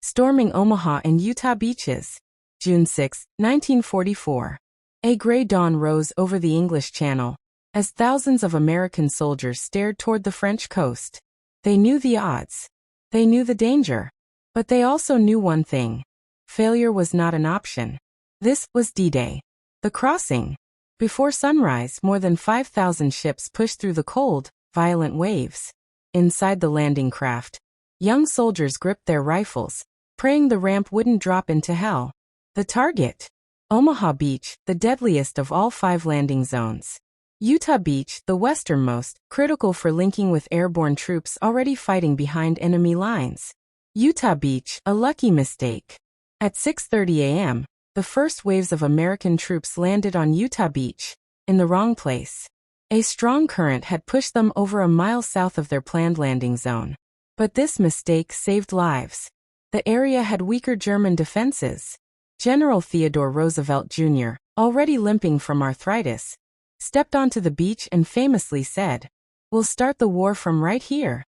Storming Omaha and Utah beaches. June 6, 1944. A gray dawn rose over the English Channel, as thousands of American soldiers stared toward the French coast. They knew the odds. They knew the danger. But they also knew one thing. Failure was not an option. This was D-Day. The crossing. Before sunrise, more than 5,000 ships pushed through the cold, violent waves. Inside the landing craft, young soldiers gripped their rifles, praying the ramp wouldn't drop into hell. The target? Omaha Beach, the deadliest of all 5 landing zones. Utah Beach, the westernmost, critical for linking with airborne troops already fighting behind enemy lines. Utah Beach, a lucky mistake. At 6:30 a.m., the first waves of American troops landed on Utah Beach, in the wrong place. A strong current had pushed them over a mile south of their planned landing zone. But this mistake saved lives. The area had weaker German defenses. General Theodore Roosevelt Jr., already limping from arthritis, stepped onto the beach and famously said, "We'll start the war from right here."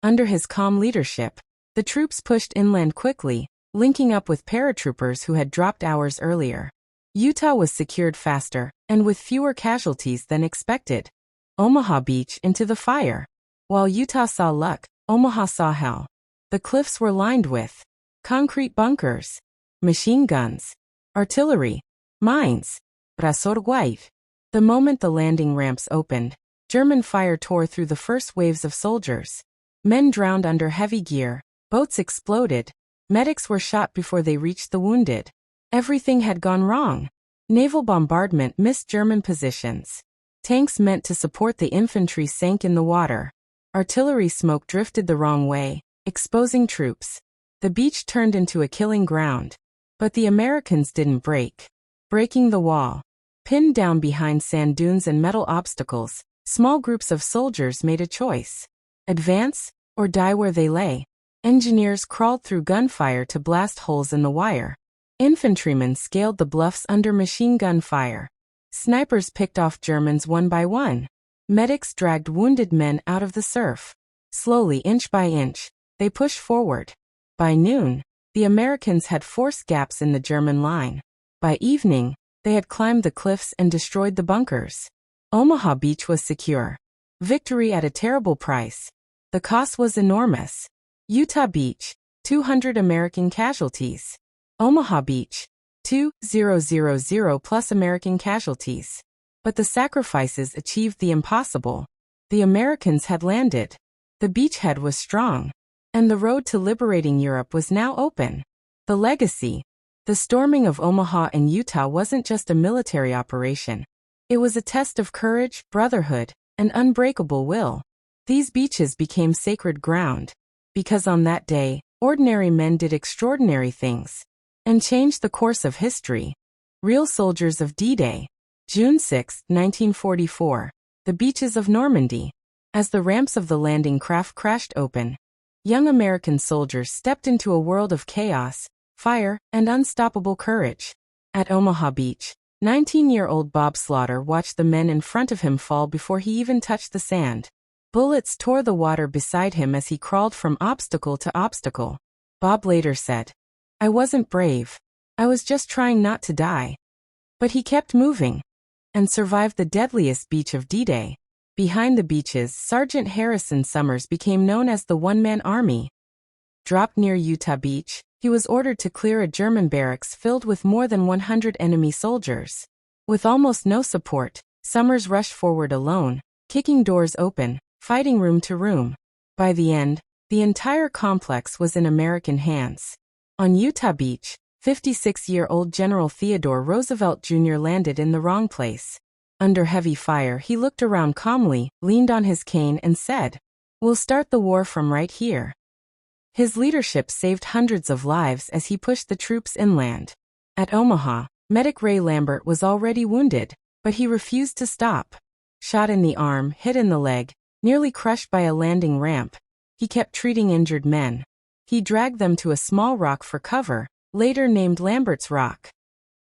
Under his calm leadership, the troops pushed inland quickly, linking up with paratroopers who had dropped hours earlier. Utah was secured faster, and with fewer casualties than expected. Omaha Beach into the fire. While Utah saw luck, Omaha saw hell. The cliffs were lined with concrete bunkers, machine guns, artillery, mines, brotherhood. The moment the landing ramps opened, German fire tore through the first waves of soldiers. Men drowned under heavy gear, boats exploded, medics were shot before they reached the wounded. Everything had gone wrong. Naval bombardment missed German positions. Tanks meant to support the infantry sank in the water. Artillery smoke drifted the wrong way, exposing troops. The beach turned into a killing ground. But the Americans didn't break. Breaking the wall. Pinned down behind sand dunes and metal obstacles, small groups of soldiers made a choice. Advance, or die where they lay. Engineers crawled through gunfire to blast holes in the wire. Infantrymen scaled the bluffs under machine gun fire. Snipers picked off Germans one by one. Medics dragged wounded men out of the surf. Slowly, inch by inch, they pushed forward. By noon, the Americans had forced gaps in the German line. By evening, they had climbed the cliffs and destroyed the bunkers. Omaha Beach was secure. Victory at a terrible price. The cost was enormous. Utah Beach, 200 American casualties. Omaha Beach, 2,000 plus American casualties. But the sacrifices achieved the impossible. The Americans had landed. The beachhead was strong. And the road to liberating Europe was now open. The legacy. The storming of Omaha and Utah wasn't just a military operation. It was a test of courage, brotherhood, and unbreakable will. These beaches became sacred ground. Because on that day, ordinary men did extraordinary things. And changed the course of history. Real soldiers of D-Day. June 6, 1944. The beaches of Normandy. As the ramps of the landing craft crashed open, young American soldiers stepped into a world of chaos, fire, and unstoppable courage. At Omaha Beach, 19-year-old Bob Slaughter watched the men in front of him fall before he even touched the sand. Bullets tore the water beside him as he crawled from obstacle to obstacle. Bob later said, "I wasn't brave. I was just trying not to die." But he kept moving. And survived the deadliest beach of D-Day. Behind the beaches, Sergeant Harrison Summers became known as the one-man army. Dropped near Utah Beach, he was ordered to clear a German barracks filled with more than 100 enemy soldiers. With almost no support, Summers rushed forward alone, kicking doors open, fighting room to room. By the end, the entire complex was in American hands. On Utah Beach, 56-year-old General Theodore Roosevelt Jr. landed in the wrong place. Under heavy fire, he looked around calmly, leaned on his cane and said, "We'll start the war from right here." His leadership saved hundreds of lives as he pushed the troops inland. At Omaha, medic Ray Lambert was already wounded, but he refused to stop. Shot in the arm, hit in the leg, nearly crushed by a landing ramp, he kept treating injured men. He dragged them to a small rock for cover, later named Lambert's Rock.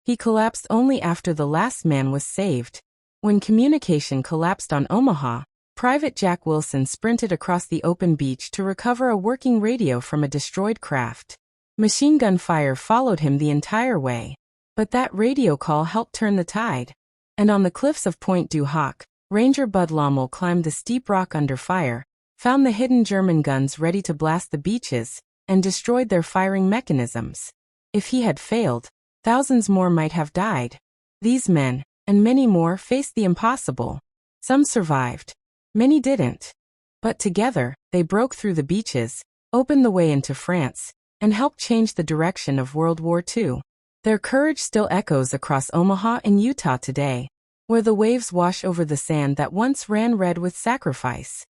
He collapsed only after the last man was saved. When communication collapsed on Omaha, Private Jack Wilson sprinted across the open beach to recover a working radio from a destroyed craft. Machine gun fire followed him the entire way. But that radio call helped turn the tide. And on the cliffs of Point du Hoc, Ranger Bud Lommel climbed the steep rock under fire, found the hidden German guns ready to blast the beaches, and destroyed their firing mechanisms. If he had failed, thousands more might have died. These men, and many more, faced the impossible. Some survived. Many didn't. But together, they broke through the beaches, opened the way into France, and helped change the direction of World War II. Their courage still echoes across Omaha and Utah today, where the waves wash over the sand that once ran red with sacrifice.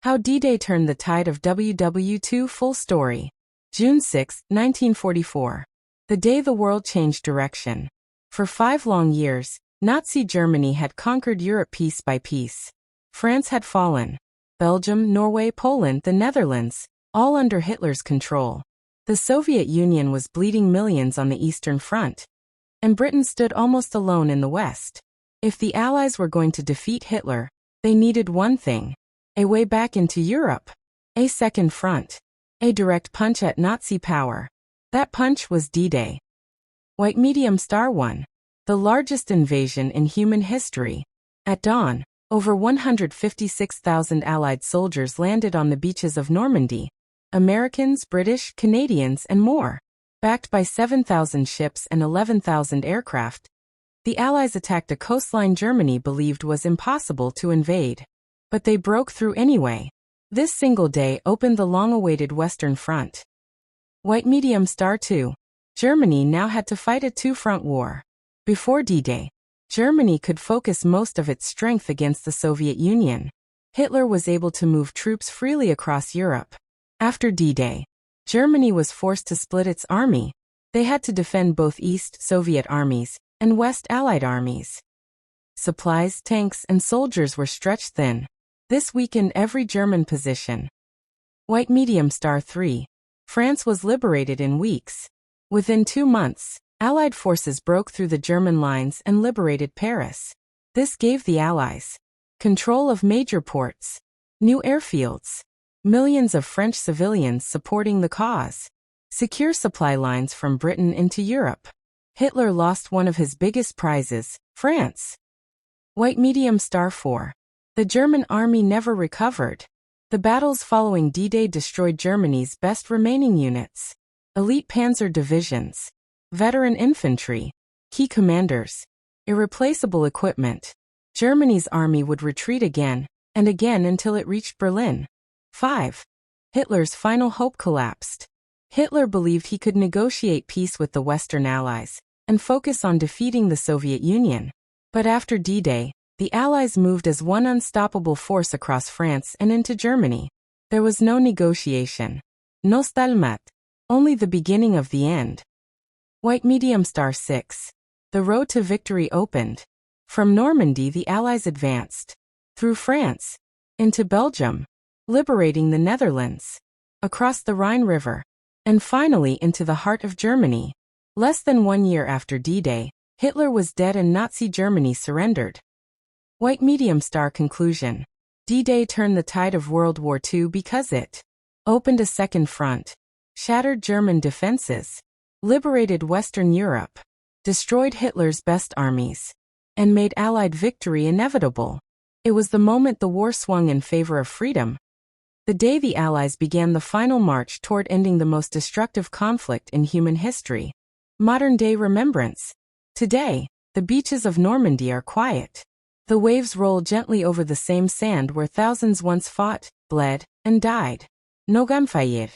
How D-Day turned the tide of WW2. Full story. June 6, 1944. The day the world changed direction. For 5 long years, Nazi Germany had conquered Europe piece by piece. France had fallen. Belgium, Norway, Poland, the Netherlands, all under Hitler's control. The Soviet Union was bleeding millions on the Eastern Front. And Britain stood almost alone in the West. If the Allies were going to defeat Hitler, they needed one thing: a way back into Europe. A second front. A direct punch at Nazi power. That punch was D-Day. White Medium Star 1. The largest invasion in human history. At dawn, over 156,000 Allied soldiers landed on the beaches of Normandy. Americans, British, Canadians, and more. Backed by 7,000 ships and 11,000 aircraft, the Allies attacked a coastline Germany believed was impossible to invade. But they broke through anyway. This single day opened the long-awaited Western Front. White Medium Star 2. Germany now had to fight a two-front war. Before D-Day, Germany could focus most of its strength against the Soviet Union. Hitler was able to move troops freely across Europe. After D-Day, Germany was forced to split its army. They had to defend both East Soviet armies and West Allied armies. Supplies, tanks, and soldiers were stretched thin. This weakened every German position. White Medium Star 3. France was liberated in weeks. Within 2 months, Allied forces broke through the German lines and liberated Paris. This gave the Allies control of major ports, new airfields, millions of French civilians supporting the cause, secure supply lines from Britain into Europe. Hitler lost one of his biggest prizes, France. White Medium Star 4. The German army never recovered. The battles following D-Day destroyed Germany's best remaining units. Elite panzer divisions, veteran infantry, key commanders, irreplaceable equipment. Germany's army would retreat again and again until it reached Berlin. 5. Hitler's final hope collapsed. Hitler believed he could negotiate peace with the Western Allies and focus on defeating the Soviet Union. But after D-Day, the Allies moved as one unstoppable force across France and into Germany. There was no negotiation. No stalemate. Only the beginning of the end. White Medium Star 6. The road to victory opened. From Normandy the Allies advanced. Through France. Into Belgium. Liberating the Netherlands. Across the Rhine River. And finally into the heart of Germany. Less than 1 year after D-Day, Hitler was dead and Nazi Germany surrendered. White Medium Star Conclusion. D-Day turned the tide of World War II because it opened a second front, shattered German defenses, liberated Western Europe, destroyed Hitler's best armies, and made Allied victory inevitable. It was the moment the war swung in favor of freedom. The day the Allies began the final march toward ending the most destructive conflict in human history. Modern-day remembrance. Today, the beaches of Normandy are quiet. The waves roll gently over the same sand where thousands once fought, bled, and died. No gunfire.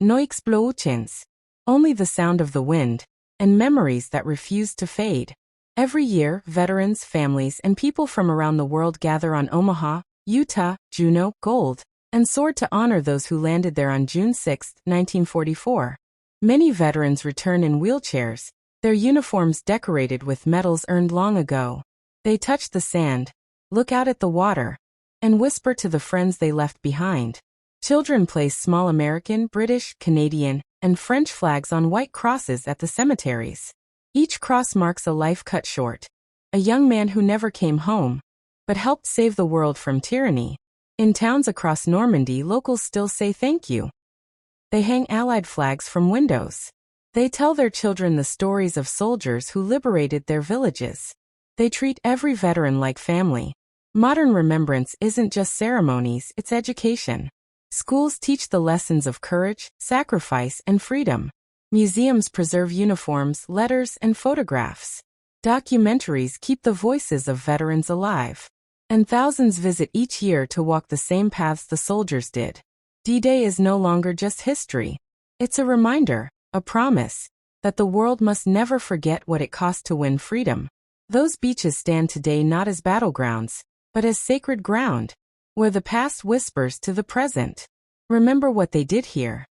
No explosions. Only the sound of the wind, and memories that refuse to fade. Every year, veterans, families, and people from around the world gather on Omaha, Utah, Juneau, Gold, and soared to honor those who landed there on June 6, 1944. Many veterans return in wheelchairs, their uniforms decorated with medals earned long ago. They touch the sand, look out at the water, and whisper to the friends they left behind. Children place small American, British, Canadian, and French flags on white crosses at the cemeteries. Each cross marks a life cut short. A young man who never came home, but helped save the world from tyranny. In towns across Normandy, locals still say thank you. They hang Allied flags from windows. They tell their children the stories of soldiers who liberated their villages. They treat every veteran like family. Modern remembrance isn't just ceremonies, it's education. Schools teach the lessons of courage, sacrifice, and freedom. Museums preserve uniforms, letters, and photographs. Documentaries keep the voices of veterans alive. And thousands visit each year to walk the same paths the soldiers did. D-Day is no longer just history. It's a reminder, a promise, that the world must never forget what it cost to win freedom. Those beaches stand today not as battlegrounds, but as sacred ground, where the past whispers to the present. Remember what they did here.